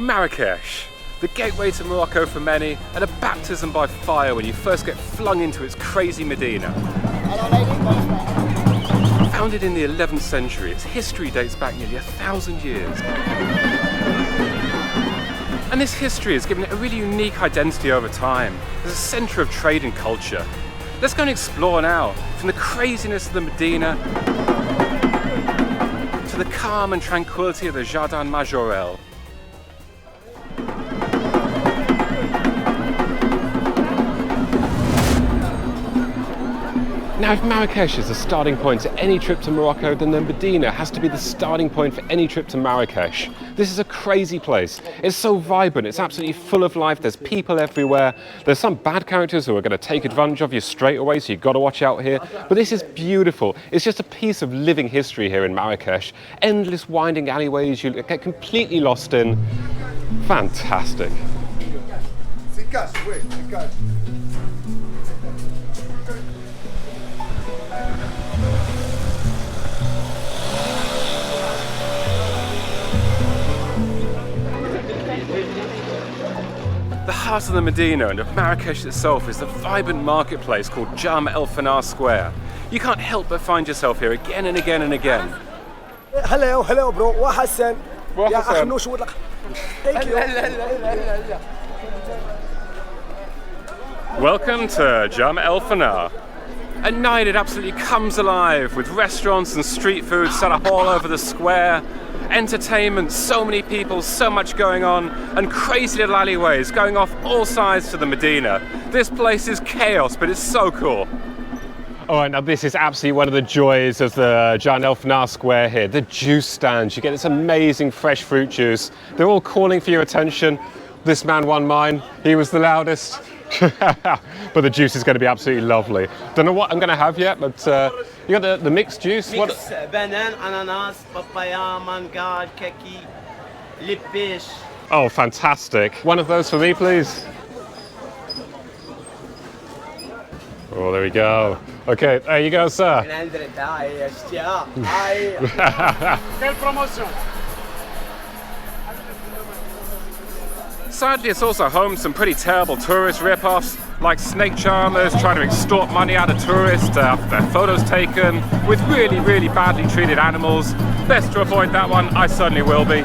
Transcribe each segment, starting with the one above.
Marrakesh, the gateway to Morocco for many, and a baptism by fire when you first get flung into its crazy Medina. Founded in the 11th century, its history dates back nearly 1,000 years. And this history has given it a really unique identity over time as a centre of trade and culture. Let's go and explore now, from the craziness of the Medina to the calm and tranquility of the Jardin Majorelle. Now, if Marrakesh is the starting point to any trip to Morocco, then the Medina has to be the starting point for any trip to Marrakesh. This is a crazy place. It's so vibrant, it's absolutely full of life, there's people everywhere. There's some bad characters who are going to take advantage of you straight away, so you've got to watch out here. But this is beautiful. It's just a piece of living history here in Marrakesh. Endless winding alleyways you get completely lost in. Fantastic. The heart of the Medina and of Marrakesh itself is the vibrant marketplace called Jardin el-Fnaa Square. You can't help but find yourself here again and again and again. Hello bro, وحسن. يا أخي نو شو لك. Thank you. Welcome to Jardin el-Fnaa. At night it absolutely comes alive with restaurants and street food set up all over the square. Entertainment, so many people, so much going on, and crazy little alleyways going off all sides to the Medina. This place is chaos, but it's so cool. All right, now this is absolutely one of the joys of the Jardin el-Fnaa Square here. The juice stands, you get this amazing fresh fruit juice. They're all calling for your attention. This man won mine, he was the loudest. But the juice is going to be absolutely lovely. Don't know what I'm going to have yet, but you got the mixed juice. Mix banana, ananas, papaya, mango, kaki, lipish. Oh, fantastic. One of those for me, please. Oh, there we go. Okay, there you go, sir. Sadly, it's also home to some pretty terrible tourist rip-offs, like snake charmers trying to extort money out of tourists to have their photos taken with really, really badly treated animals. Best to avoid that one, I certainly will be.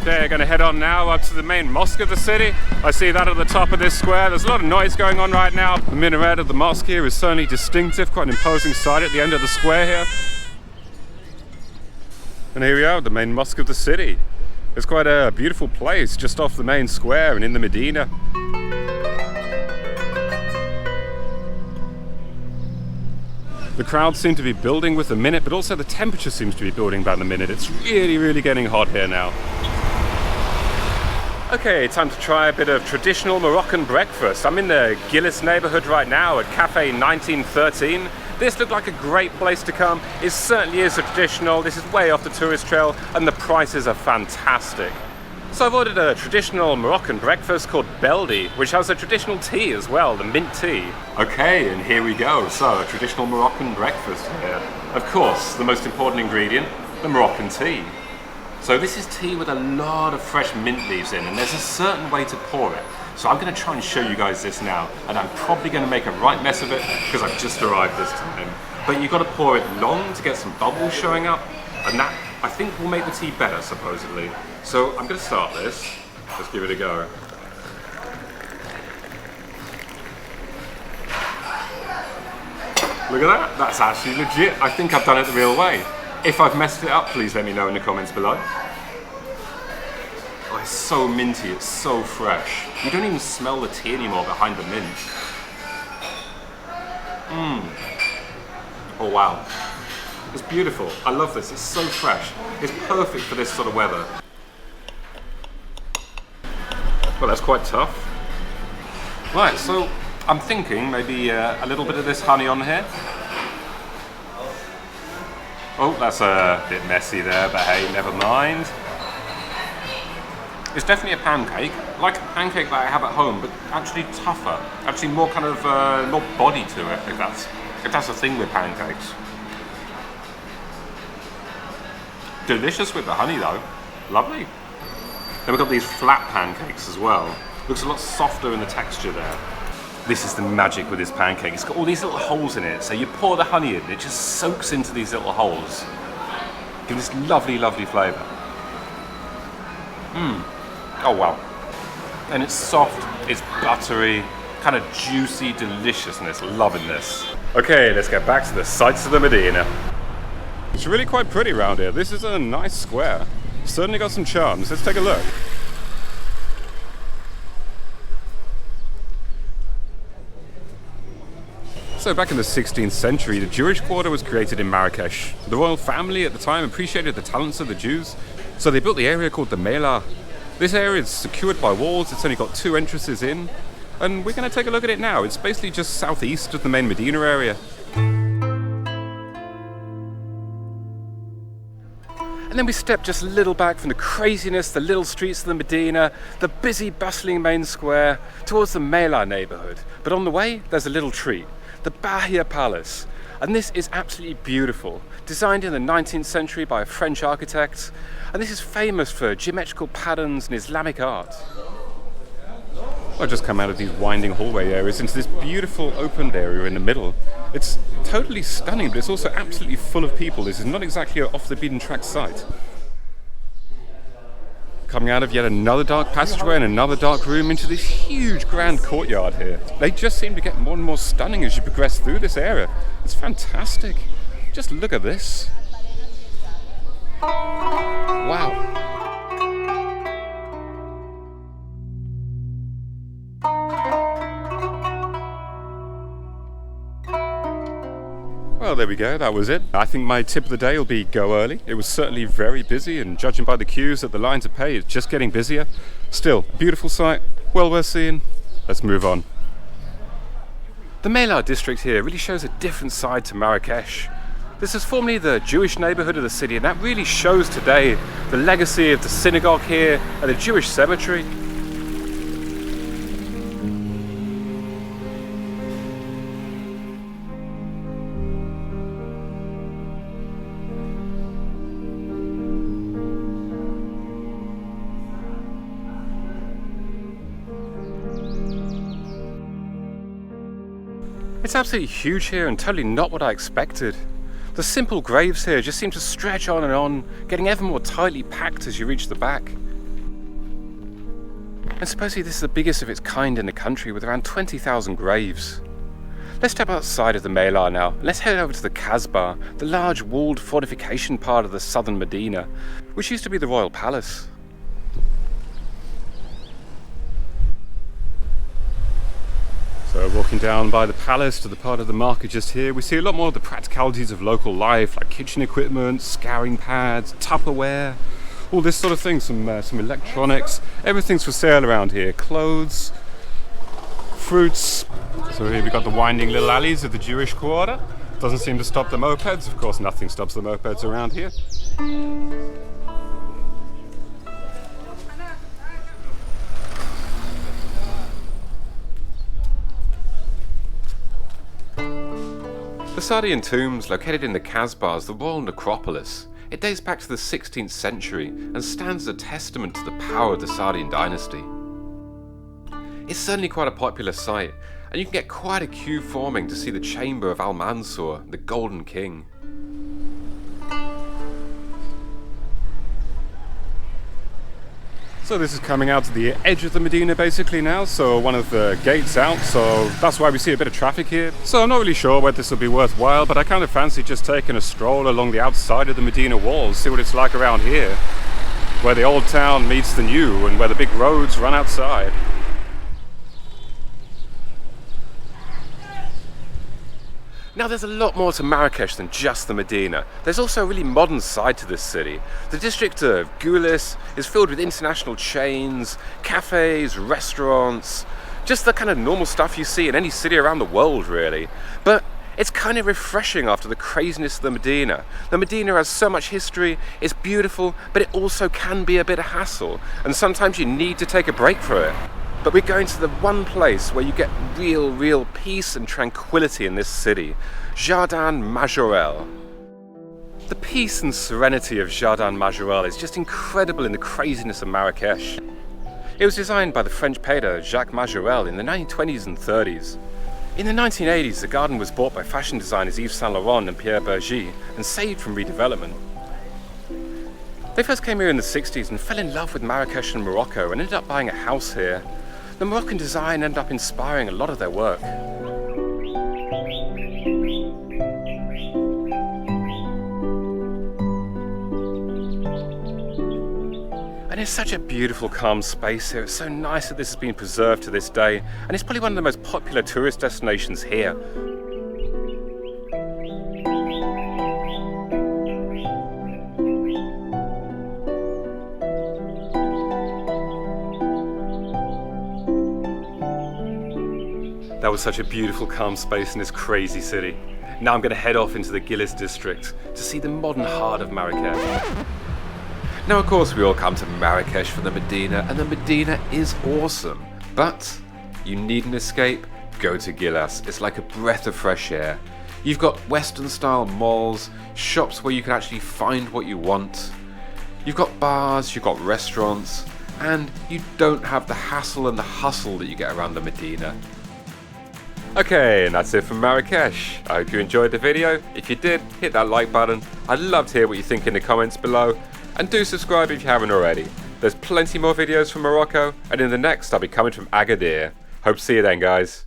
Okay, going to head on now up to the main mosque of the city. I see that at the top of this square. There's a lot of noise going on right now. The minaret of the mosque here is certainly distinctive, quite an imposing sight at the end of the square here. And here we are, the main mosque of the city. It's quite a beautiful place just off the main square and in the Medina. The crowds seem to be building with the minute, but also the temperature seems to be building by the minute. It's really, really getting hot here now. Okay, time to try a bit of traditional Moroccan breakfast. I'm in the Gueliz neighborhood right now at Cafe 1913. This looked like a great place to come. It certainly is a traditional. This is way off the tourist trail and the prices are fantastic. So I've ordered a traditional Moroccan breakfast called beldi, which has a traditional tea as well, the mint tea. Okay, and here we go. So a traditional Moroccan breakfast here. Of course, the most important ingredient, the Moroccan tea. So this is tea with a lot of fresh mint leaves in, and there's a certain way to pour it. So I'm going to try and show you guys this now, and I'm probably going to make a right mess of it because I've just arrived this time. But you've got to pour it long to get some bubbles showing up, and that I think will make the tea better, supposedly. So I'm going to start this. Let's give it a go. Look at that, that's actually legit. I think I've done it the real way. If I've messed it up, please let me know in the comments below. Oh, it's so minty, it's so fresh. You don't even smell the tea anymore behind the mint. Oh wow. It's beautiful. I love this, it's so fresh. It's perfect for this sort of weather. Well, that's quite tough. Right, so I'm thinking maybe a little bit of this honey on here. Oh, that's a bit messy there, but hey, never mind. It's definitely a pancake, like a pancake that I have at home, but actually tougher. Actually more kind of, more body to it, if that's a thing with pancakes. Delicious with the honey though. Lovely. Then we've got these flat pancakes as well. Looks a lot softer in the texture there. This is the magic with this pancake. It's got all these little holes in it. So you pour the honey in, it just soaks into these little holes. Give this lovely, lovely flavour. Oh wow. And it's soft, it's buttery, kind of juicy deliciousness. Loving this. Okay, let's get back to the sights of the Medina. It's really quite pretty around here. This is a nice square. Certainly got some charms. Let's take a look. So back in the 16th century, the Jewish quarter was created in Marrakesh. The royal family at the time appreciated the talents of the Jews, so they built the area called the Mellah. This area is secured by walls, it's only got 2 entrances in, and we're going to take a look at it now. It's basically just southeast of the main Medina area. And then we step just a little back from the craziness, the little streets of the Medina, the busy, bustling main square, towards the Mellah neighbourhood. But on the way, there's a little treat. The Bahia Palace, and this is absolutely beautiful, designed in the 19th century by a French architect, and this is famous for geometrical patterns and Islamic art. I've just come out of these winding hallway areas into this beautiful opened area in the middle. It's totally stunning, but it's also absolutely full of people. This is not exactly an off-the-beaten-track site. Coming out of yet another dark passageway and another dark room into this huge grand courtyard here. They just seem to get more and more stunning as you progress through this area. It's fantastic. Just look at this. Wow. Well, there we go, that was it. I think my tip of the day will be go early. It was certainly very busy, and judging by the queues at the line to pay, it's just getting busier. Still, beautiful sight, well worth seeing. Let's move on. The Mellah district here really shows a different side to Marrakesh. This is formerly the Jewish neighbourhood of the city, and that really shows today the legacy of the synagogue here and the Jewish cemetery. It's absolutely huge here and totally not what I expected. The simple graves here just seem to stretch on and on, getting ever more tightly packed as you reach the back. And supposedly this is the biggest of its kind in the country, with around 20,000 graves. Let's step outside of the Mellah now. Let's head over to the Kasbah, the large walled fortification part of the southern Medina, which used to be the royal palace. So walking down by the palace to the part of the market just here, we see a lot more of the practicalities of local life, like kitchen equipment, scouring pads, Tupperware, all this sort of thing, some electronics. Everything's for sale around here. Clothes, fruits. So here we've got the winding little alleys of the Jewish quarter. Doesn't seem to stop the mopeds. Of course, nothing stops the mopeds around here. The Saadian Tombs, located in the Kasbah, is the royal necropolis. It dates back to the 16th century and stands as a testament to the power of the Saadian dynasty. It's certainly quite a popular site, and you can get quite a queue forming to see the chamber of Al-Mansur, the Golden King. So this is coming out to the edge of the Medina basically now, so one of the gates out, so that's why we see a bit of traffic here. So I'm not really sure whether this will be worthwhile, but I kind of fancy just taking a stroll along the outside of the Medina walls, see what it's like around here, where the old town meets the new and where the big roads run outside. Now there's a lot more to Marrakesh than just the Medina. There's also a really modern side to this city. The district of Gueliz is filled with international chains, cafes, restaurants, just the kind of normal stuff you see in any city around the world really. But It's kind of refreshing after the craziness of the Medina. The Medina has so much history, it's beautiful, but it also can be a bit of hassle, and sometimes you need to take a break for it. But we're going to the one place where you get real peace and tranquility in this city, Jardin Majorelle. The peace and serenity of Jardin Majorelle is just incredible in the craziness of Marrakesh. It was designed by the French painter Jacques Majorelle in the 1920s and 30s. In the 1980s, the garden was bought by fashion designers Yves Saint Laurent and Pierre Berger and saved from redevelopment. They first came here in the 60s and fell in love with Marrakesh and Morocco and ended up buying a house here. The Moroccan design ended up inspiring a lot of their work. And it's such a beautiful, calm space here. It's so nice that this has been preserved to this day, and it's probably one of the most popular tourist destinations here. That was such a beautiful, calm space in this crazy city. Now I'm going to head off into the Gueliz district to see the modern heart of Marrakech. Now, of course, we all come to Marrakesh for the Medina, and the Medina is awesome. But you need an escape? Go to Gueliz. It's like a breath of fresh air. You've got Western-style malls, shops where you can actually find what you want. You've got bars, you've got restaurants, and you don't have the hassle and the hustle that you get around the Medina. Okay, and that's it from Marrakesh. I hope you enjoyed the video. If you did, hit that like button. I'd love to hear what you think in the comments below. And do subscribe if you haven't already. There's plenty more videos from Morocco, and in the next I'll be coming from Agadir. Hope to see you then, guys.